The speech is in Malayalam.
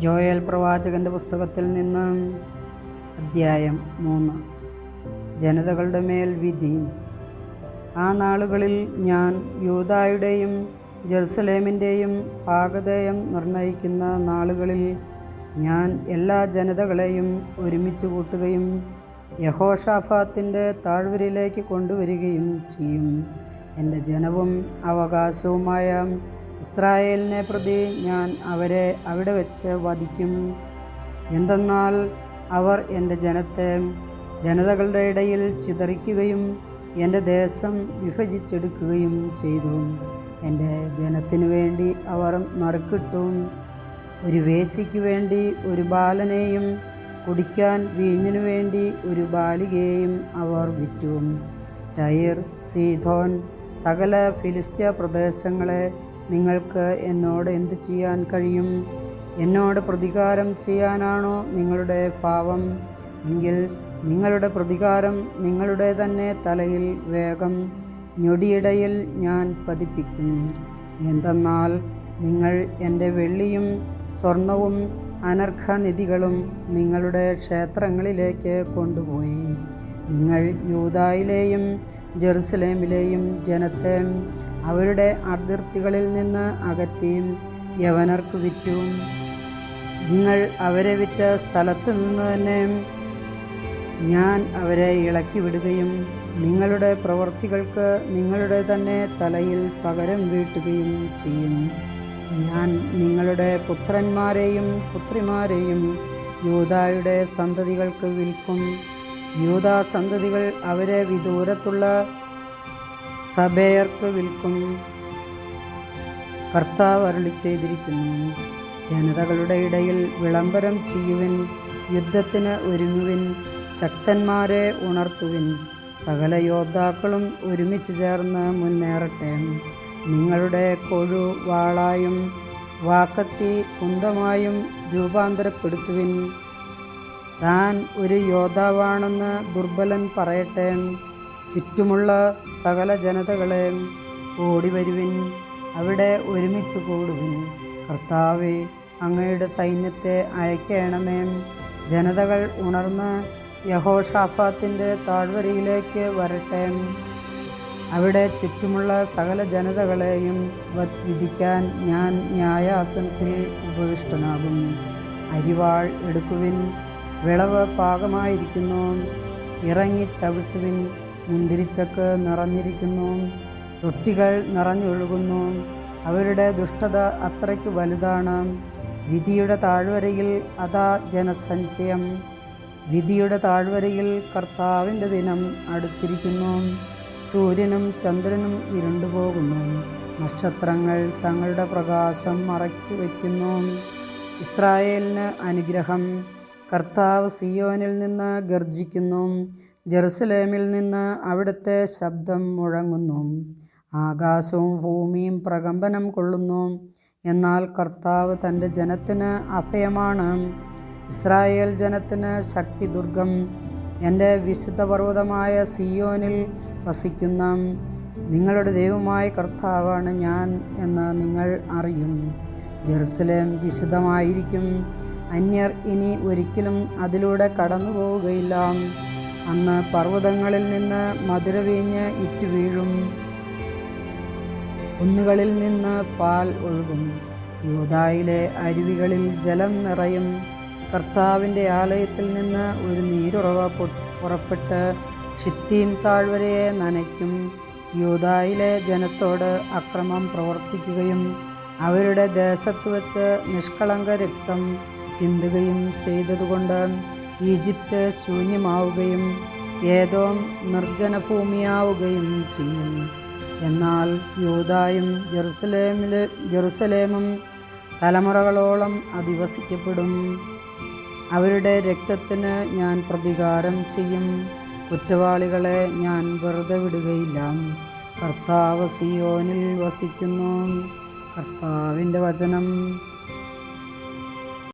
ജോയേൽ പ്രവാചകൻ്റെ പുസ്തകത്തിൽ നിന്ന് അധ്യായം 3. ജനതകളുടെ മേൽ വിധി. ആ നാളുകളിൽ ഞാൻ യൂദായുടെയും ജെറുസലേമിൻ്റെയും ഭാഗധേയം നിർണയിക്കുന്ന നാളുകളിൽ ഞാൻ എല്ലാ ജനതകളെയും ഒരുമിച്ച് കൂട്ടുകയും യഹോഷാഫാത്തിൻ്റെ താഴ്വരയിലേക്ക് കൊണ്ടുവരികയും ചെയ്യും. എൻ്റെ ജനവും അവകാശവുമായ ഇസ്രായേലിനെ പ്രതി ഞാൻ അവരെ അവിടെ വെച്ച് വധിക്കും. എന്തെന്നാൽ അവർ എൻ്റെ ജനത്തെ ജനതകളുടെ ഇടയിൽ ചിതറിക്കുകയും എൻ്റെ ദേശം വിഭജിച്ചെടുക്കുകയും ചെയ്തു. എൻ്റെ ജനത്തിനു വേണ്ടി അവർ നറുക്കിട്ടു. ഒരു വേശ്യയ്ക്ക് വേണ്ടി ഒരു ബാലനെയും കുടിക്കാൻ വീഞ്ഞിനു വേണ്ടി ഒരു ബാലികയെയും അവർ വിറ്റു. ടൈർ, സീദോൻ, സകല ഫിലിസ്ത്യ പ്രദേശങ്ങളെ, നിങ്ങൾക്ക് എന്നോട് എന്ത് ചെയ്യാൻ കഴിയും? എന്നോട് പ്രതികാരം ചെയ്യാനാണോ നിങ്ങളുടെ ഭാവം? എങ്കിൽ നിങ്ങളുടെ പ്രതികാരം നിങ്ങളുടെ തന്നെ തലയിൽ വേഗം ഞൊടിയിടയിൽ ഞാൻ പതിപ്പിക്കും. എന്തെന്നാൽ നിങ്ങൾ എൻ്റെ വെള്ളിയും സ്വർണവും അനർഘനിധികളും നിങ്ങളുടെ ക്ഷേത്രങ്ങളിലേക്ക് കൊണ്ടുപോയി. നിങ്ങൾ യൂദായിലെയും ജെറുസലേമിലെയും ജനത്തെ അവരുടെ അതിർത്തികളിൽ നിന്ന് അകറ്റി യവനർക്ക് വിറ്റു. നിങ്ങൾ അവരെ വിറ്റ സ്ഥലത്ത് നിന്ന് തന്നെ ഞാൻ അവരെ ഇളക്കി വിടുകയും നിങ്ങളുടെ പ്രവൃത്തികൾക്ക് നിങ്ങളുടെ തന്നെ തലയിൽ പകരം വീട്ടുകയും ചെയ്യും. ഞാൻ നിങ്ങളുടെ പുത്രന്മാരെയും പുത്രിമാരെയും യൂദായുടെ സന്തതികൾക്ക് വിൽക്കും. യൂദാ സന്തതികൾ അവരെ വിദൂരത്തുള്ള സബേയർക്ക് വിൽക്കും. കർത്താവ് അരുളി ചെയ്തിരിക്കുന്നു. ജനതകളുടെ ഇടയിൽ വിളംബരം ചെയ്യുവിൻ, യുദ്ധത്തിന് ഒരുങ്ങുവിൻ, ശക്തന്മാരെ ഉണർത്തുവിൻ. സകല യോദ്ധാക്കളും ഒരുമിച്ച് ചേർന്ന് മുന്നേറട്ടെ. നിങ്ങളുടെ കൊഴു വാളായും വാക്കത്തി കുന്തമായും രൂപാന്തരപ്പെടുത്തുവിൻ. താൻ ഒരു യോദ്ധാവാണെന്ന് ദുർബലൻ പറയട്ടെ. ചുറ്റുമുള്ള സകല ജനതകളെ, ഓടിവരുവിൻ, അവിടെ ഒരുമിച്ച് കൂടുവിൻ. കർത്താവേ, അങ്ങയുടെ സൈന്യത്തെ അയക്കണമേ. ജനതകൾ ഉണർന്ന് യഹോഷാഫാത്തിൻ്റെ താഴ്വരയിലേക്ക് വരട്ടെ. അവിടെ ചുറ്റുമുള്ള സകല ജനതകളെയും വിധിക്കാൻ ഞാൻ ന്യായാസനത്തിൽ ഉപവിഷ്ടനാകും. അരിവാൾ എടുക്കുവിൻ, വിളവ് പാകമായിരിക്കുന്നു, ഇറങ്ങി ചവിട്ടുവിൻ. മുന്തിരിച്ചക്ക് നിറഞ്ഞിരിക്കുന്നു, തൊട്ടികൾ നിറഞ്ഞൊഴുകുന്നു. അവരുടെ ദുഷ്ടത അത്രയ്ക്ക് വലുതാണ്. വിധിയുടെ താഴ്വരയിൽ അതാ ജനസഞ്ചയം. വിധിയുടെ താഴ്വരയിൽ കർത്താവിൻ്റെ ദിനം അടുത്തിരിക്കുന്നു. സൂര്യനും ചന്ദ്രനും ഇരുണ്ടുപോകുന്നു, നക്ഷത്രങ്ങൾ തങ്ങളുടെ പ്രകാശം മറച്ചു വയ്ക്കുന്നു. ഇസ്രായേലിന് അനുഗ്രഹം. കർത്താവ് സിയോനിൽ നിന്ന് ഗർജിക്കുന്നു, ജെറുസലേമിൽ നിന്ന് അവിടുത്തെ ശബ്ദം മുഴങ്ങുന്നു. ആകാശവും ഭൂമിയും പ്രകമ്പനം കൊള്ളുന്നു. എന്നാൽ കർത്താവ് തൻ്റെ ജനത്തിന് അഭയമാണ്, ഇസ്രായേൽ ജനത്തിന് ശക്തിദുർഗം. എൻ്റെ വിശുദ്ധ പർവ്വതമായ സിയോനിൽ വസിക്കുന്ന നിങ്ങളുടെ ദൈവമായ കർത്താവാണ് ഞാൻ എന്ന് നിങ്ങൾ അറിയും. ജെറുസലേം വിശുദ്ധമായിരിക്കും. അന്യർ ഇനി ഒരിക്കലും അതിലൂടെ കടന്നു പോവുകയില്ല. അന്ന് പർവ്വതങ്ങളിൽ നിന്ന് മധുരവീഞ്ഞ് ഇറ്റു വീഴും, കുന്നുകളിൽ നിന്ന് പാൽ ഒഴുകും. യൂദായിലെ അരുവികളിൽ ജലം നിറയും. കർത്താവിൻ്റെ ആലയത്തിൽ നിന്ന് ഒരു നീരുറവ പുറപ്പെട്ട് ഷിത്തീം താഴ്വരയെ നനയ്ക്കും. യൂദായിലെ ജനത്തോട് അക്രമം പ്രവർത്തിക്കുകയും അവരുടെ ദേശത്ത് വച്ച് നിഷ്കളങ്ക രക്തം ചിന്തുകയും ചെയ്തതുകൊണ്ട് ഈജിപ്റ്റ് ശൂന്യമാവുകയും ഏദോം നിർജ്ജനഭൂമിയാവുകയും ചെയ്യും. എന്നാൽ യൂദായും ജെറുസലേമും തലമുറകളോളം അധിവസിക്കപ്പെടും. അവരുടെ രക്തത്തിന് ഞാൻ പ്രതികാരം ചെയ്യും. കുറ്റവാളികളെ ഞാൻ വെറുതെ വിടുകയില്ല. കർത്താവ് സിയോനിൽ വസിക്കുന്നു. കർത്താവിൻ്റെ വചനം.